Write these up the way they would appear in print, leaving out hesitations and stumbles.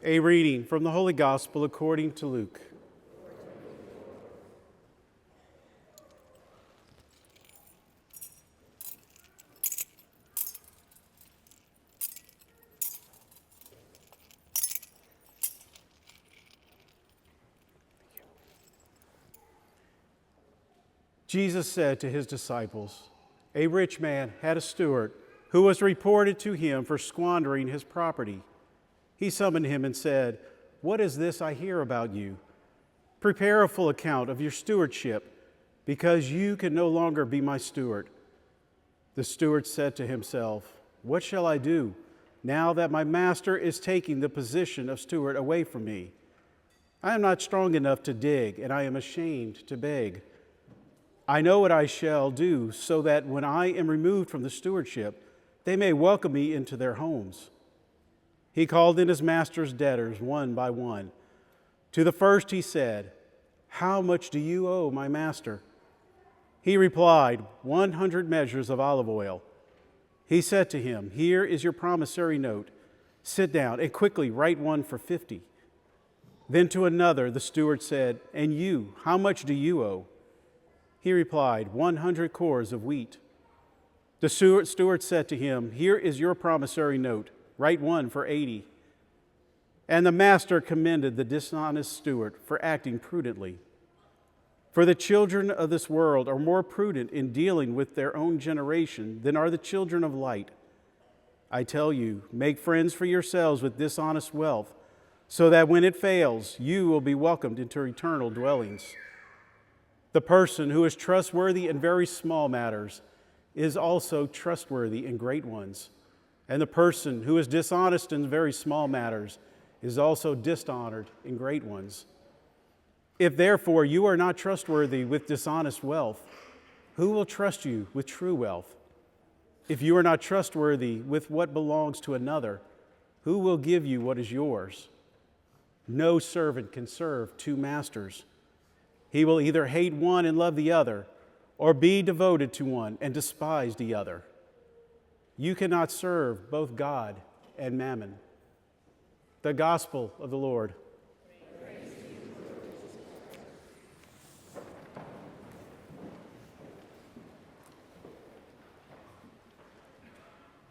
A reading from the Holy Gospel according to Luke. Jesus said to his disciples, "A rich man had a steward who was reported to him for squandering his property. He summoned him and said, 'What is this I hear about you? Prepare a full account of your stewardship, because you can no longer be my steward.' The steward said to himself, 'What shall I do now that my master is taking the position of steward away from me? I am not strong enough to dig, and I am ashamed to beg. I know what I shall do so that when I am removed from the stewardship, they may welcome me into their homes.' He called in his master's debtors one by one. To the first he said, 'How much do you owe my master?' He replied, 100 measures of olive oil.' He said to him, 'Here is your promissory note. Sit down and quickly write one for 50. Then to another the steward said, 'And you, how much do you owe?' He replied, 100 cores of wheat. The steward said to him, 'Here is your promissory note. Write one for 80. And the master commended the dishonest steward for acting prudently. For the children of this world are more prudent in dealing with their own generation than are the children of light. I tell you, make friends for yourselves with dishonest wealth, so that when it fails, you will be welcomed into eternal dwellings. The person who is trustworthy in very small matters is also trustworthy in great ones. And the person who is dishonest in very small matters is also dishonored in great ones. If therefore you are not trustworthy with dishonest wealth, who will trust you with true wealth? If you are not trustworthy with what belongs to another, who will give you what is yours? No servant can serve two masters. He will either hate one and love the other, or be devoted to one and despise the other. You cannot serve both God and mammon." The Gospel of the Lord.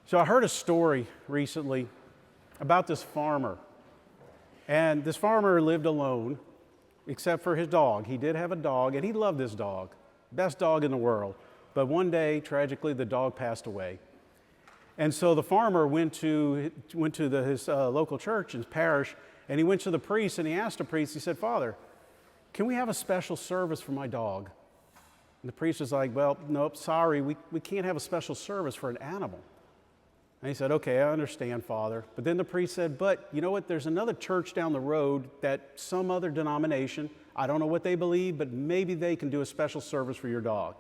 So I heard a story recently about this farmer. And this farmer lived alone, except for his dog. He did have a dog, and he loved this dog. Best dog in the world. But one day, tragically, the dog passed away. And so the farmer went to his local church, his parish, and he went to the priest, and he asked the priest, he said, "Father, can we have a special service for my dog?" And the priest was like, "Well, nope, sorry, we can't have a special service for an animal." And he said, "Okay, I understand, Father." But then the priest said, "But you know what? There's another church down the road that some other denomination, I don't know what they believe, but maybe they can do a special service for your dog."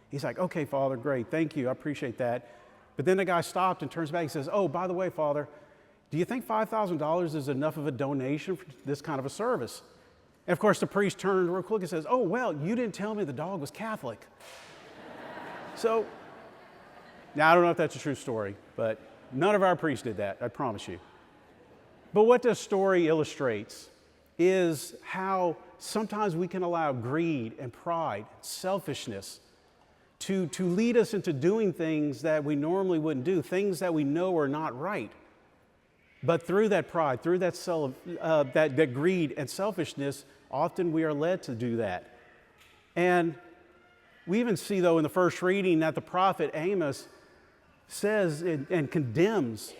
He's like, "Okay, Father, great. Thank you. I appreciate that." But then the guy stopped and turns back and says, "Oh, by the way, Father, do you think $5,000 is enough of a donation for this kind of a service?" And of course, the priest turned real quick and says, "Oh, well, you didn't tell me the dog was Catholic." So, now I don't know if that's a true story, but none of our priests did that, I promise you. But what this story illustrates is how sometimes we can allow greed and pride, selfishness, to lead us into doing things that we normally wouldn't do, things that we know are not right. But through that pride, through that greed and selfishness, often we are led to do that. And we even see, though, in the first reading that the prophet Amos says and condemns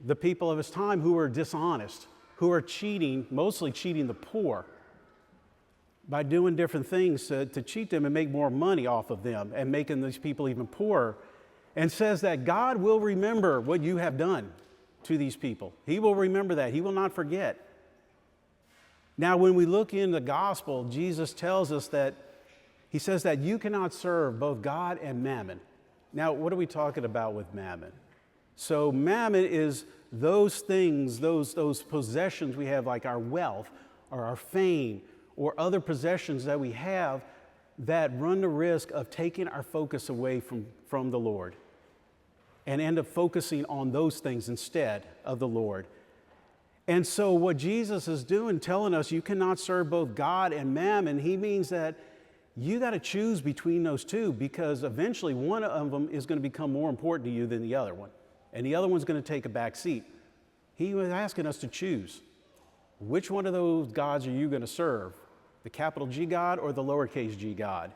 the people of his time who are dishonest, who are cheating, mostly cheating the poor by doing different things to cheat them and make more money off of them and making these people even poorer, and says that God will remember what you have done to these people. He will remember that. He will not forget. Now, when we look in the gospel, Jesus tells us that he says that you cannot serve both God and mammon. Now, what are we talking about with mammon? So mammon is those things, those possessions we have, like our wealth or our fame or other possessions that we have that run the risk of taking our focus away from the Lord and end up focusing on those things instead of the Lord. And so what Jesus is doing, telling us you cannot serve both God and mammon, he means that you got to choose between those two, because eventually one of them is going to become more important to you than the other one. And the other one's going to take a back seat. He was asking us to choose. Which one of those gods are you going to serve? The capital G God or the lowercase g God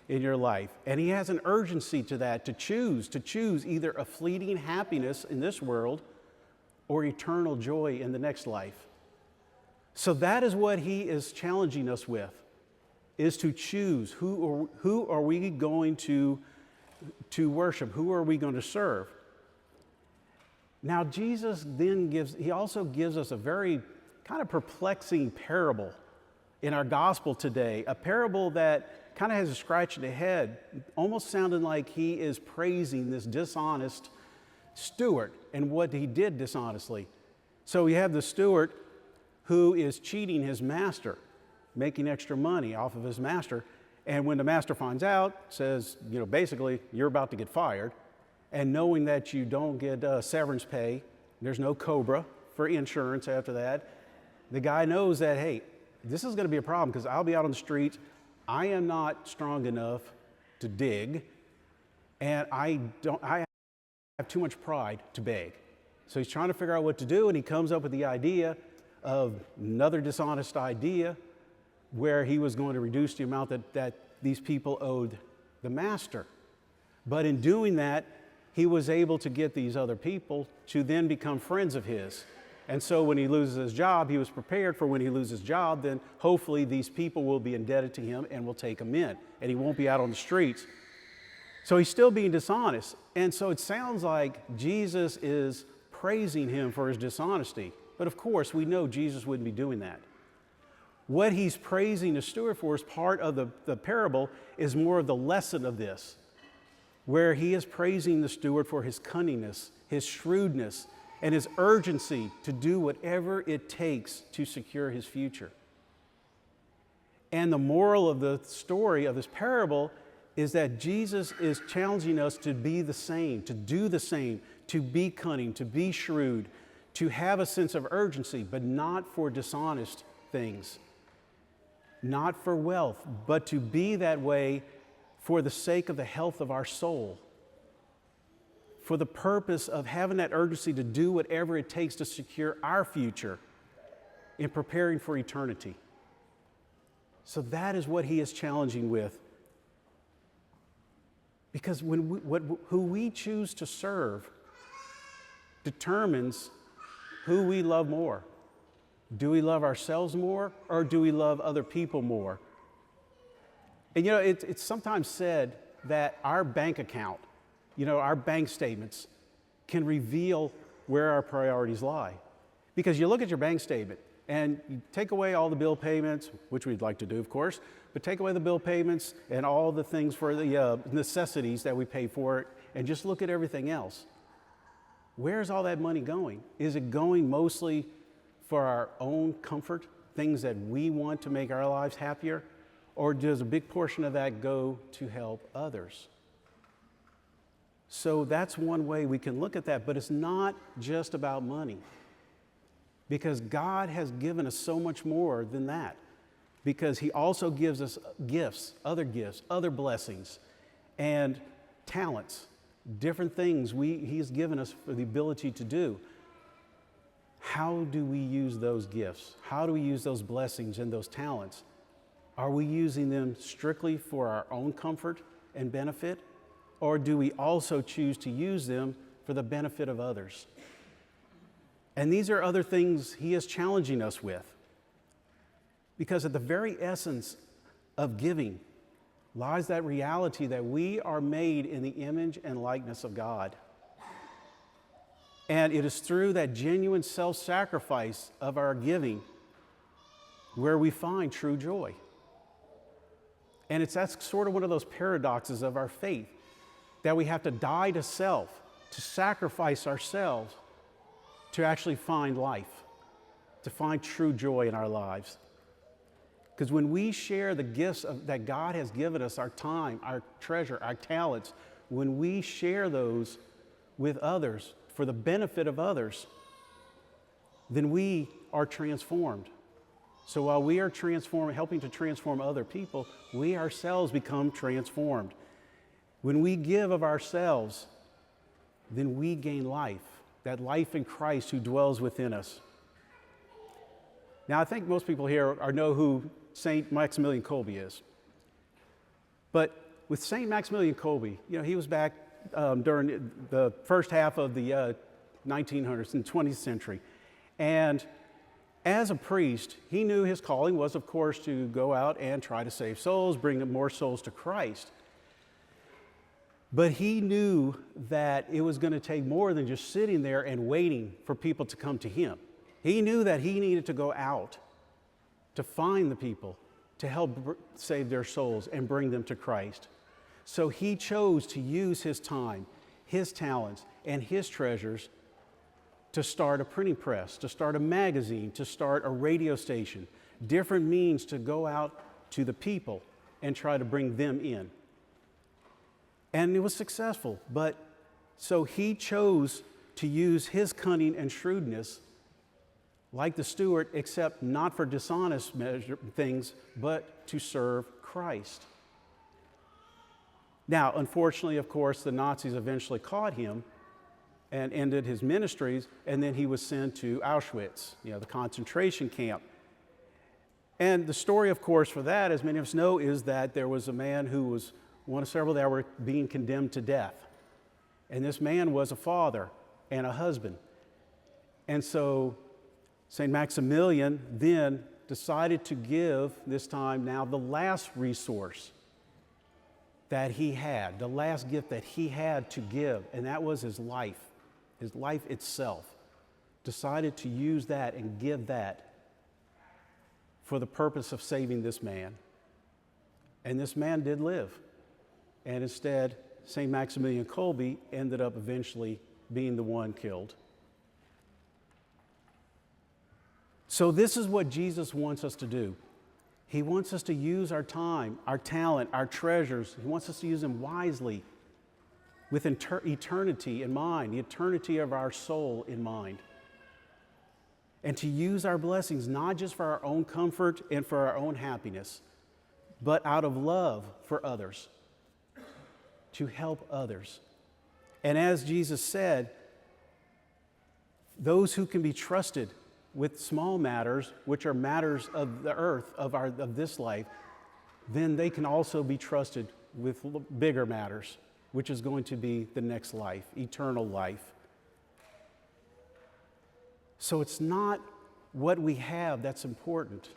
in your life? And he has an urgency to that, to choose either a fleeting happiness in this world or eternal joy in the next life. So that is what he is challenging us with, is to choose who are we going to worship, who are we going to serve. Now Jesus then also gives us a very kind of perplexing parable in our gospel today, a parable that kind of has a scratch in the head, almost sounding like he is praising this dishonest steward and what he did dishonestly. So you have the steward who is cheating his master, making extra money off of his master, and when the master finds out, says, basically, you're about to get fired, and knowing that you don't get severance pay, there's no COBRA for insurance after that, the guy knows that, hey, this is going to be a problem because I'll be out on the streets. I am not strong enough to dig, and I have too much pride to beg. So he's trying to figure out what to do, and he comes up with the idea of another dishonest idea where he was going to reduce the amount that these people owed the master. But in doing that, he was able to get these other people to then become friends of his. And so when he loses his job, he was prepared for when he loses his job, then hopefully these people will be indebted to him and will take him in, and he won't be out on the streets. So he's still being dishonest. And so it sounds like Jesus is praising him for his dishonesty. But of course, we know Jesus wouldn't be doing that. What he's praising the steward for as part of the parable is more of the lesson of this, where he is praising the steward for his cunningness, his shrewdness, and his urgency to do whatever it takes to secure his future. And the moral of the story of this parable is that Jesus is challenging us to be the same, to do the same, to be cunning, to be shrewd, to have a sense of urgency, but not for dishonest things, not for wealth, but to be that way for the sake of the health of our soul, for the purpose of having that urgency to do whatever it takes to secure our future in preparing for eternity. So that is what he is challenging with. Because who we choose to serve determines who we love more. Do we love ourselves more, or do we love other people more? And it's sometimes said that our bank account, our bank statements can reveal where our priorities lie. Because you look at your bank statement and you take away all the bill payments, which we'd like to do, of course, but take away the bill payments and all the things for the necessities that we pay for it, and just look at everything else. Where's all that money going? Is it going mostly for our own comfort, things that we want to make our lives happier? Or does a big portion of that go to help others? So that's one way we can look at that, but it's not just about money, because God has given us so much more than that, because he also gives us gifts, other blessings, and talents, different things he's given us for the ability to do. How do we use those gifts? How do we use those blessings and those talents? Are we using them strictly for our own comfort and benefit? Or do we also choose to use them for the benefit of others? And these are other things he is challenging us with. Because at the very essence of giving lies that reality that we are made in the image and likeness of God. And it is through that genuine self-sacrifice of our giving where we find true joy. And that's sort of one of those paradoxes of our faith, that we have to die to self, to sacrifice ourselves to actually find life, to find true joy in our lives. Because when we share the gifts that God has given us, our time, our treasure, our talents, when we share those with others for the benefit of others, then we are transformed. So while we are helping to transform other people, we ourselves become transformed. When we give of ourselves, then we gain life, that life in Christ who dwells within us. Now, I think most people here know who St. Maximilian Kolbe is. But with St. Maximilian Kolbe, he was back during the first half of the 1900s, in the 20th century. And as a priest, he knew his calling was, of course, to go out and try to save souls, bring more souls to Christ. But he knew that it was going to take more than just sitting there and waiting for people to come to him. He knew that he needed to go out to find the people, to help save their souls and bring them to Christ. So he chose to use his time, his talents, and his treasures to start a printing press, to start a magazine, to start a radio station, different means to go out to the people and try to bring them in. And it was successful, but so he chose to use his cunning and shrewdness like the steward, except not for dishonest things, but to serve Christ. Now, unfortunately, of course, the Nazis eventually caught him and ended his ministries, and then he was sent to Auschwitz, the concentration camp. And the story, of course, for that, as many of us know, is that there was a man who was one of several that were being condemned to death. And this man was a father and a husband. And so St. Maximilian then decided to give, this time now, the last resource that he had, the last gift that he had to give, and that was his life itself. Decided to use that and give that for the purpose of saving this man. And this man did live. And instead, St. Maximilian Kolbe ended up eventually being the one killed. So this is what Jesus wants us to do. He wants us to use our time, our talent, our treasures. He wants us to use them wisely with eternity in mind, the eternity of our soul in mind. And to use our blessings not just for our own comfort and for our own happiness, but out of love for others, to help others. And as Jesus said, those who can be trusted with small matters, which are matters of the earth, of this life, then they can also be trusted with bigger matters, which is going to be the next life, eternal life. So it's not what we have that's important.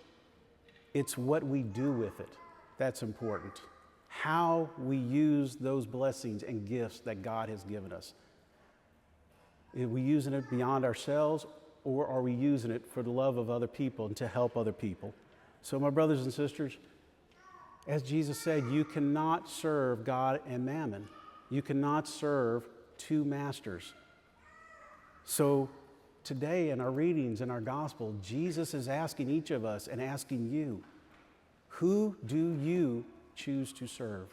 It's what we do with it that's important. How we use those blessings and gifts that God has given us. Are we using it beyond ourselves, or are we using it for the love of other people and to help other people? So my brothers and sisters, as Jesus said, you cannot serve God and mammon. You cannot serve two masters. So today in our readings, in our gospel, Jesus is asking each of us and asking you, who do you choose to serve?